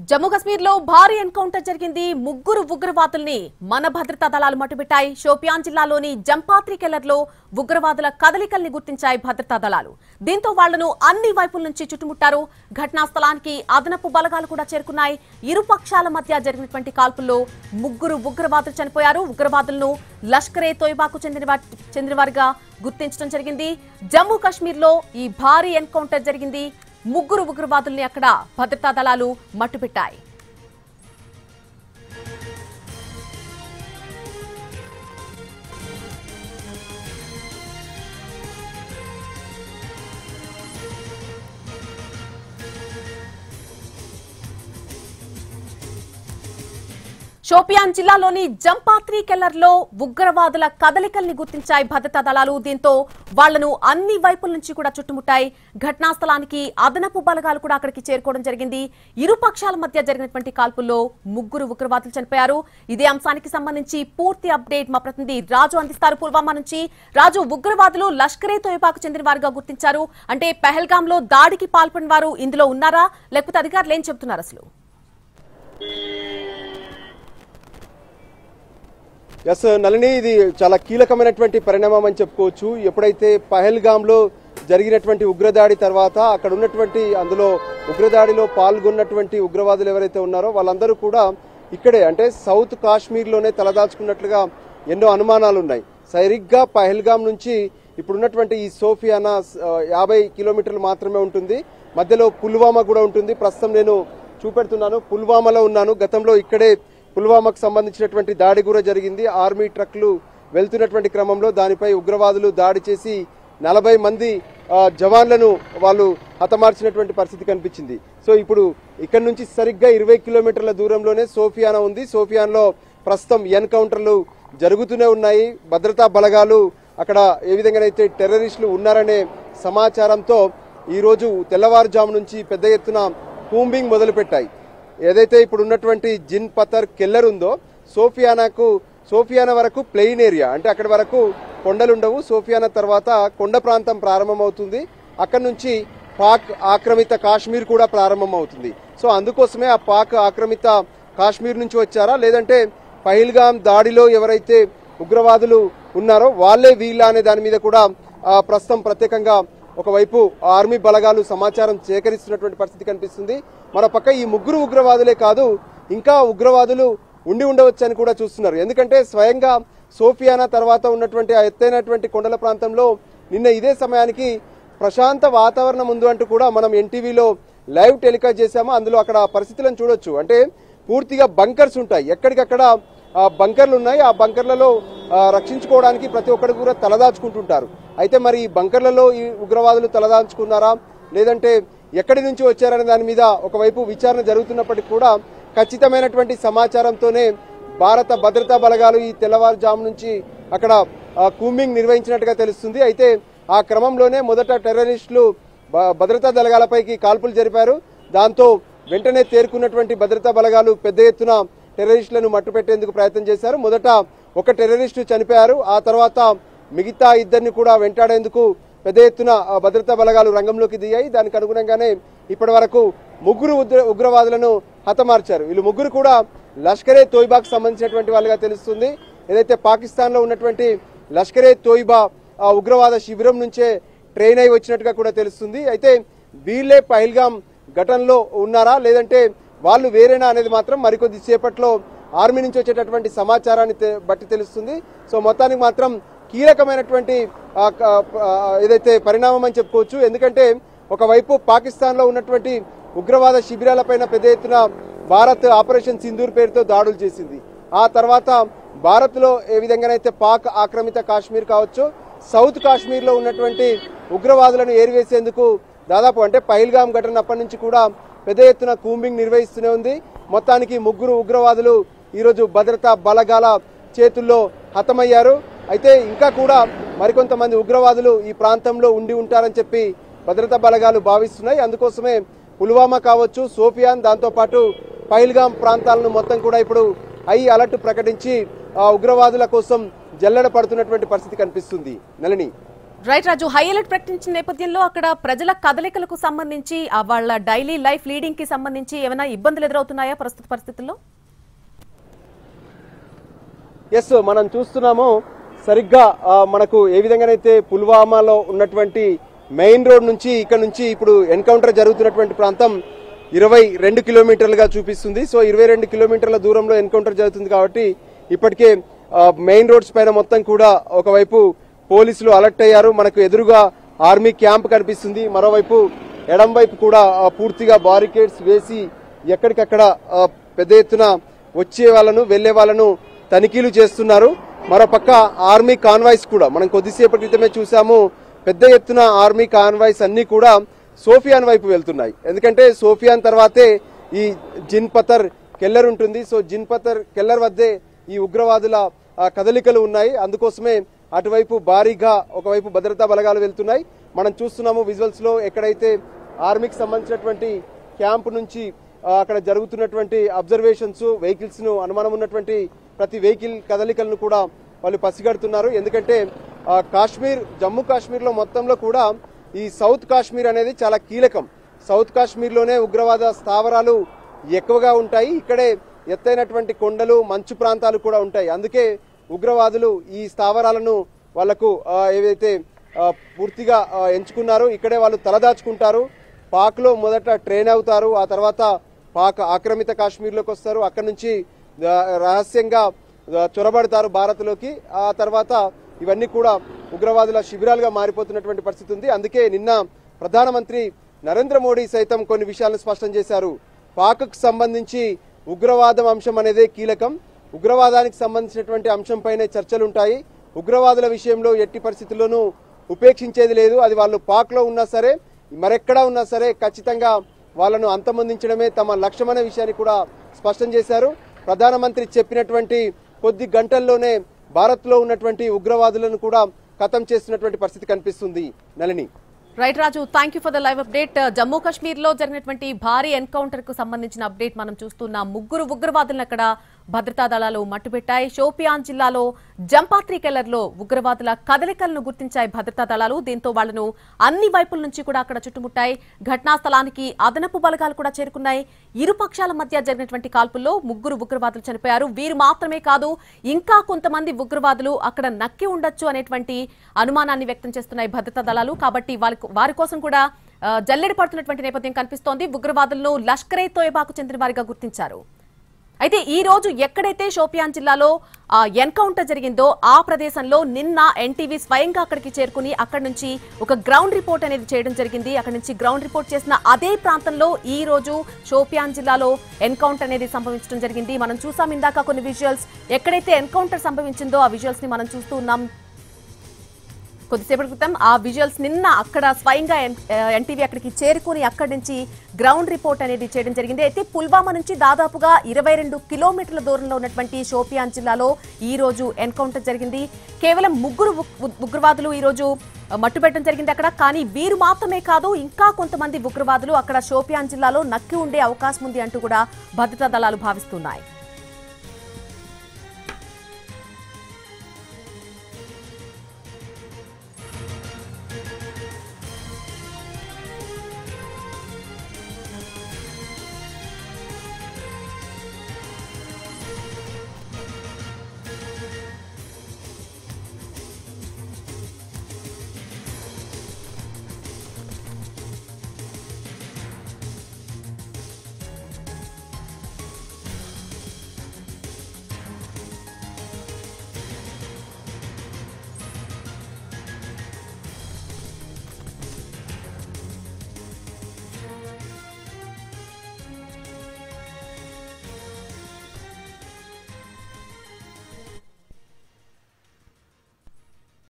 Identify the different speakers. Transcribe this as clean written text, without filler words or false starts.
Speaker 1: జమ్మూ కశ్మీర్ లో భారీ ఎన్కౌంటర్ జరిగింది. ముగ్గురు ఉగ్రవాదుల్ని మన భద్రతా దళాలు మట్టుబెట్టాయి. షోపియాన్ జిల్లాలోని జంపాత్రి కెల్లర్లో ఉగ్రవాదుల కదలికల్ని గుర్తించాయి భద్రతా దళాలు. దీంతో వాళ్లను అన్ని వైపుల నుంచి చుట్టుముట్టారు. ఘటనా స్థలానికి అదనపు బలగాలు కూడా చేరుకున్నాయి. ఇరు పక్షాల మధ్య జరిగినటువంటి కాల్పుల్లో ముగ్గురు ఉగ్రవాదులు చనిపోయారు. ఉగ్రవాదులను లష్కరే తోయిబాకు చెందినవారుగా గుర్తించడం జరిగింది. జమ్మూ కశ్మీర్ లో ఈ భారీ ఎన్కౌంటర్ జరిగింది. ముగ్గురు ఉగ్రవాదుల్ని అక్కడ భద్రతా దళాలు మట్టుపెట్టాయి. షోపియాన్ జిల్లాలోని జంపాత్రి కెల్లర్లో ఉగ్రవాదుల కదలికల్ని గుర్తించాయి భద్రతా దళాలు. దీంతో వాళ్లను అన్ని వైపుల నుంచి కూడా చుట్టుముట్టాయి. ఘటనా స్థలానికి అదనపు బలగాలు కూడా అక్కడికి చేరుకోవడం జరిగింది. ఇరు పక్షాల మధ్య జరిగినటువంటి కాల్పుల్లో ముగ్గురు ఉగ్రవాదులు చనిపోయారు. ఇదే అంశానికి సంబంధించి పూర్తి అప్డేట్ మా ప్రతినిధి రాజు అందిస్తారు పుల్వామా నుంచి. రాజు, ఉగ్రవాదులు లష్కరే తోయిబాకు చెందిన వారుగా గుర్తించారు. అంటే పెహల్గామ్ లో దాడికి పాల్పడిన వారు ఇందులో ఉన్నారా, లేకపోతే అధికారులు ఏం చెబుతున్నారు అసలు?
Speaker 2: ఎస్ నళిని, ఇది చాలా కీలకమైనటువంటి పరిణామం అని చెప్పుకోవచ్చు. ఎప్పుడైతే పహల్గామ్లో జరిగినటువంటి ఉగ్రదాడి తర్వాత అక్కడ ఉన్నటువంటి అందులో ఉగ్రదాడిలో పాల్గొన్నటువంటి ఉగ్రవాదులు ఎవరైతే ఉన్నారో వాళ్ళందరూ కూడా ఇక్కడే అంటే సౌత్ కాశ్మీర్లోనే తలదాచుకున్నట్లుగా ఎన్నో అనుమానాలు ఉన్నాయి. సరిగ్గా పహల్గామ్ నుంచి ఇప్పుడున్నటువంటి ఈ సోఫియానా 50 కిలోమీటర్లు మాత్రమే ఉంటుంది. మధ్యలో పుల్వామా కూడా ఉంటుంది. ప్రస్తుతం నేను చూపెడుతున్నాను, పుల్వామాలో ఉన్నాను. గతంలో ఇక్కడే పుల్వామాకు సంబంధించినటువంటి దాడి కూడా జరిగింది. ఆర్మీ ట్రక్లు వెళ్తున్నటువంటి క్రమంలో దానిపై ఉగ్రవాదులు దాడి చేసి 40 మంది జవాన్లను వాళ్ళు హతమార్చినటువంటి పరిస్థితి కనిపించింది. సో ఇప్పుడు ఇక్కడ నుంచి సరిగ్గా 20 కిలోమీటర్ల దూరంలోనే సోఫియానా ఉంది. సోఫియాన్లో ప్రస్తుతం ఎన్కౌంటర్లు జరుగుతూనే ఉన్నాయి. భద్రతా బలగాలు అక్కడ ఏ విధంగానైతే టెర్రరిస్టులు ఉన్నారనే సమాచారంతో ఈరోజు తెల్లవారుజాము నుంచి పెద్ద ఎత్తున కూంబింగ్ మొదలుపెట్టాయి. ఏదైతే ఇప్పుడు ఉన్నటువంటి జిన్ పతర్ కెల్లర్ ఉందో సోఫియానా వరకు ప్లెయిన్ ఏరియా, అంటే అక్కడి వరకు కొండలుండవు. సోఫియానా తర్వాత కొండ ప్రాంతం ప్రారంభమవుతుంది. అక్కడి నుంచి పాక్ ఆక్రమిత కాశ్మీర్ కూడా ప్రారంభమవుతుంది. సో అందుకోసమే ఆ పాక్ ఆక్రమిత కాశ్మీర్ నుంచి వచ్చారా, లేదంటే పహల్గామ్ దాడిలో ఎవరైతే ఉగ్రవాదులు ఉన్నారో వాళ్లే వీళ్ళ అనే దాని మీద కూడా ప్రస్తుతం ప్రత్యేకంగా ఒకవైపు ఆర్మీ బలగాలు సమాచారం సేకరిస్తున్నటువంటి పరిస్థితి కనిపిస్తుంది. మరోపక్క ఈ ముగ్గురు ఉగ్రవాదులే కాదు, ఇంకా ఉగ్రవాదులు ఉండి ఉండవచ్చని కూడా చూస్తున్నారు. ఎందుకంటే స్వయంగా సోఫియానా తర్వాత ఉన్నటువంటి ఆ ఎత్తైనటువంటి కొండల ప్రాంతంలో నిన్న ఇదే సమయానికి ప్రశాంత వాతావరణం ఉంది అంటూ కూడా మనం ఎన్టీవీలో లైవ్ టెలికాస్ట్ చేశాము. అందులో అక్కడ పరిస్థితులను చూడొచ్చు. అంటే పూర్తిగా బంకర్స్ ఉంటాయి, ఎక్కడికక్కడ బంకర్లు ఉన్నాయి. ఆ బంకర్లలో రక్షించుకోవడానికి ప్రతి ఒక్కరు కూడా తలదాచుకుంటుంటారు. అయితే మరి ఈ బంకర్లలో ఈ ఉగ్రవాదులు తలదాచుకున్నారా, లేదంటే ఎక్కడి నుంచి వచ్చారనే దాని మీద ఒకవైపు విచారణ జరుగుతున్నప్పటికీ కూడా ఖచ్చితమైనటువంటి సమాచారంతోనే భారత భద్రతా బలగాలు ఈ తెల్లవారుజాము నుంచి అక్కడ కూంబింగ్ నిర్వహించినట్టుగా తెలుస్తుంది. అయితే ఆ క్రమంలోనే మొదట టెర్రరిస్టులు భద్రతా దళాలపైకి కాల్పులు జరిపారు. దాంతో వెంటనే తేరుకున్నటువంటి భద్రతా బలగాలు పెద్ద ఎత్తున టెర్రరిస్టులను మట్టుపెట్టేందుకు ప్రయత్నం చేశారు. మొదట ఒక టెర్రరిస్టు చనిపోయారు. ఆ తర్వాత మిగతా ఇద్దరిని కూడా వెంటాడేందుకు పెద్ద ఎత్తున భద్రతా బలగాలు రంగంలోకి దిగాయి. దానికి అనుగుణంగానే ఇప్పటి వరకు ముగ్గురు ఉగ్రవాదులను హతమార్చారు. వీళ్ళు ముగ్గురు కూడా లష్కరే తోయిబాకు సంబంధించినటువంటి వాళ్ళుగా తెలుస్తుంది. ఏదైతే పాకిస్తాన్ లో ఉన్నటువంటి లష్కరే తోయిబా ఉగ్రవాద శిబిరం నుంచే ట్రైన్ అయి వచ్చినట్టుగా కూడా తెలుస్తుంది. అయితే వీళ్ళే పహల్గామ్ ఘటనలో ఉన్నారా, లేదంటే వాళ్ళు వేరేనా అనేది మాత్రం మరికొద్ది సేపట్లో ఆర్మీ నుంచి వచ్చేటటువంటి సమాచారాన్ని బట్టి తెలుస్తుంది. సో మొత్తానికి మాత్రం కీలకమైనటువంటి ఏదైతే పరిణామం అని చెప్పుకోవచ్చు. ఎందుకంటే ఒకవైపు పాకిస్తాన్ లో ఉన్నటువంటి ఉగ్రవాద శిబిరాలపైన పెద్ద ఎత్తున భారత్ ఆపరేషన్ సింధూర్ పేరుతో దాడులు చేసింది. ఆ తర్వాత భారత్ లో ఏ విధంగానైతే పాక్ ఆక్రమిత కాశ్మీర్ కావచ్చు, సౌత్ కాశ్మీర్ లో ఉన్నటువంటి ఉగ్రవాదులను ఏరివేసేందుకు దాదాపు అంటే పహల్గామ్ ఘటన అప్పటి నుంచి కూడా పెద్ద ఎత్తున కూంబింగ్ నిర్వహిస్తూనే ఉంది. మొత్తానికి ముగ్గురు ఉగ్రవాదులు ఈరోజు భద్రతా బలగాల చేతుల్లో హతమయ్యారు. అయితే ఇంకా కూడా మరికొంతమంది ఉగ్రవాదులు ఈ ప్రాంతంలో ఉండి ఉంటారని చెప్పి భద్రతా బలగాలు భావిస్తున్నాయి. అందుకోసమే పుల్వామా కావచ్చు, సోఫియాన్, దాంతోపాటు పహల్గామ్ ప్రాంతాలను మొత్తం కూడా ఇప్పుడు హై అలర్ట్ ప్రకటించి ఉగ్రవాదుల కోసం జల్లెడ పడుతున్నటువంటి పరిస్థితి కనిపిస్తుంది. నళిని.
Speaker 1: రైట్ రాజు, హై అలర్ట్ ప్రకటించిన నేపథ్యంలో అక్కడ ప్రజల కదలికలకు సంబంధించి వాళ్ళ డైలీ లైఫ్ లీడింగ్ కి సంబంధించి ఏమైనా ఇబ్బందులు ఎదురవుతున్నాయా ప్రస్తుత పరిస్థితుల్లో?
Speaker 2: ఎస్, మనం చూస్తున్నాము సరిగ్గా మనకు ఏ విధంగానైతే పుల్వామాలో ఉన్నటువంటి మెయిన్ రోడ్ నుంచి ఇక్కడ నుంచి ఇప్పుడు ఎన్కౌంటర్ జరుగుతున్నటువంటి ప్రాంతం 22 కిలోమీటర్లుగా చూపిస్తుంది. సో 22 కిలోమీటర్ల దూరంలో ఎన్కౌంటర్ జరుగుతుంది కాబట్టి ఇప్పటికే మెయిన్ రోడ్స్ పైన మొత్తం కూడా ఒకవైపు పోలీసులు అలర్ట్ అయ్యారు. మనకు ఎదురుగా ఆర్మీ క్యాంప్ కనిపిస్తుంది, మరోవైపు ఎడం వైపు కూడా పూర్తిగా బారికేడ్స్ వేసి ఎక్కడికక్కడ పెద్ద ఎత్తున వచ్చే వాళ్ళను వెళ్లే వాళ్ళను తనిఖీలు చేస్తున్నారు. మరోపక్క ఆర్మీ కాన్వాయ్స్ కూడా మనం కొద్దిసేపటి క్రితమే చూసాము, పెద్ద ఎత్తున ఆర్మీ కాన్వాయ్స్ అన్ని కూడా సోఫియాన్ వైపు వెళ్తున్నాయి. ఎందుకంటే సోఫియాన్ తర్వాతే ఈ జిన్పతర్ కెల్లర్ ఉంటుంది. సో జిన్పతర్ కెల్లర్ వద్దే ఈ ఉగ్రవాదుల కదలికలు ఉన్నాయి. అందుకోసమే అటువైపు భారీగా ఒకవైపు భద్రతా బలగాలు వెళ్తున్నాయి. మనం చూస్తున్నాము విజువల్స్ లో ఎక్కడైతే ఆర్మీకి సంబంధించినటువంటి క్యాంప్ నుంచి అక్కడ జరుగుతున్నటువంటి అబ్జర్వేషన్స్, వెహికల్స్ ను అనుమానం ఉన్నటువంటి ప్రతి వెహికల్ కదలికలను కూడా వాళ్ళు పసిగడుతున్నారు. ఎందుకంటే కాశ్మీర్, జమ్మూ కాశ్మీర్ లో మొత్తంలో కూడా ఈ సౌత్ కాశ్మీర్ అనేది చాలా కీలకం. సౌత్ కాశ్మీర్ లోనే ఉగ్రవాద స్థావరాలు ఎక్కువగా ఉంటాయి. ఇక్కడే ఎత్తైనటువంటి కొండలు, మంచు ప్రాంతాలు కూడా ఉంటాయి. అందుకే ఉగ్రవాదులు ఈ స్థావరాలను వాళ్లకు ఏవైతే పూర్తిగా ఎంచుకున్నారు, ఇక్కడే వాళ్ళు తలదాచుకుంటారు. పాక్ లో మొదట ట్రైన్ అవుతారు, ఆ తర్వాత పాక్ ఆక్రమిత కాశ్మీర్లోకి వస్తారు, అక్కడి నుంచి రహస్యంగా చొరబడతారు భారత్లోకి. ఆ తర్వాత ఇవన్నీ కూడా ఉగ్రవాదుల శిబిరాలుగా మారిపోతున్నటువంటి పరిస్థితి ఉంది. అందుకే నిన్న ప్రధానమంత్రి నరేంద్ర మోడీ సైతం కొన్ని విషయాలను స్పష్టం చేశారు. పాక్కు సంబంధించి ఉగ్రవాదం అంశం అనేదే కీలకం, ఉగ్రవాదానికి సంబంధించినటువంటి అంశంపైనే చర్చలుంటాయి. ఉగ్రవాదుల విషయంలో ఎట్టి పరిస్థితుల్లోనూ ఉపేక్షించేది లేదు. అది వాళ్ళు పాక్ లో ఉన్నా సరే మరెక్కడా ఉన్నా సరే ఖచ్చితంగా వాళ్ళను అంతమొందించడమే తమ లక్ష్యమనే విషయాన్ని కూడా స్పష్టం చేశారు. ప్రధానమంత్రి చెప్పినటువంటి కొద్ది గంటల్లోనే భారత్ లో ఉన్నటువంటి ఉగ్రవాదులను కూడా ఖతం చేస్తున్నటువంటి పరిస్థితి కనిపిస్తుంది. Nalini.
Speaker 1: Right Raju, thank you for the live update. Jammu Kashmir లో జరిగినటువంటి భారీ ఎన్కౌంటర్ కు సంబంధించిన అప్డేట్ మనం చూస్తున్నాం. 3 ఉగ్రవాదులను అక్కడ భద్రతా దళాలు మట్టుపెట్టాయి. షోపియాన్ జిల్లాలో జంపాత్రి కెల్లర్లో ఉగ్రవాదుల కదలికలను గుర్తించాయి భద్రతా దళాలు. దీంతో వాళ్లను అన్ని వైపుల నుంచి కూడా అక్కడ చుట్టుముట్టాయి. ఘటనా స్థలానికి అదనపు బలగాలు కూడా చేరుకున్నాయి. ఇరు పక్షాల మధ్య జరిగినటువంటి కాల్పుల్లో 3 ఉగ్రవాదులు చనిపోయారు. వీరు మాత్రమే కాదు, ఇంకా కొంతమంది ఉగ్రవాదులు అక్కడ నక్కి ఉండొచ్చు అనేటువంటి అనుమానాన్ని వ్యక్తం చేస్తున్నాయి భద్రతా దళాలు. కాబట్టి వారి కోసం కూడా జల్లెడ పడుతున్నటువంటి నేపథ్యం కనిపిస్తోంది. ఉగ్రవాదులను లష్కరే తోయబాకు చెందిన వారిగా గుర్తించారు. అయితే ఈ రోజు ఎక్కడైతే షోపియాన్ జిల్లాలో ఎన్కౌంటర్ జరిగిందో ఆ ప్రదేశంలో నిన్న ఎన్టీవీ స్వయంగా అక్కడికి చేరుకుని అక్కడి నుంచి ఒక గ్రౌండ్ రిపోర్ట్ అనేది చేయడం జరిగింది. అక్కడి నుంచి గ్రౌండ్ రిపోర్ట్ చేసిన అదే ప్రాంతంలో ఈ రోజు షోపియాన్ జిల్లాలో ఎన్కౌంటర్ అనేది సంభవించడం జరిగింది. మనం చూసాం ఇందాక కొన్ని విజువల్స్, ఎక్కడైతే ఎన్కౌంటర్ సంభవించిందో ఆ విజువల్స్ ని మనం చూస్తూ ఉన్నాం. కొద్దిసేపటి క్రితం ఆ విజువల్స్ నిన్న అక్కడ స్వయంగా ఎన్టీవీ అక్కడికి చేరుకుని అక్కడి నుంచి గ్రౌండ్ రిపోర్ట్ అనేది చేయడం జరిగింది. అయితే పుల్వామా నుంచి దాదాపుగా 22 కిలోమీటర్ల దూరంలో ఉన్నటువంటి షోపియాన్ జిల్లాలో ఈ రోజు ఎన్కౌంటర్ జరిగింది. కేవలం 3 ఉగ్రవాదులు ఈ రోజు మట్టుపెట్టడం జరిగింది అక్కడ. కానీ వీరు మాత్రమే కాదు, ఇంకా కొంతమంది ఉగ్రవాదులు అక్కడ షోపియాన్ జిల్లాలో నక్కి ఉండే అవకాశం ఉంది అంటూ కూడా భద్రతా దళాలు భావిస్తున్నాయి.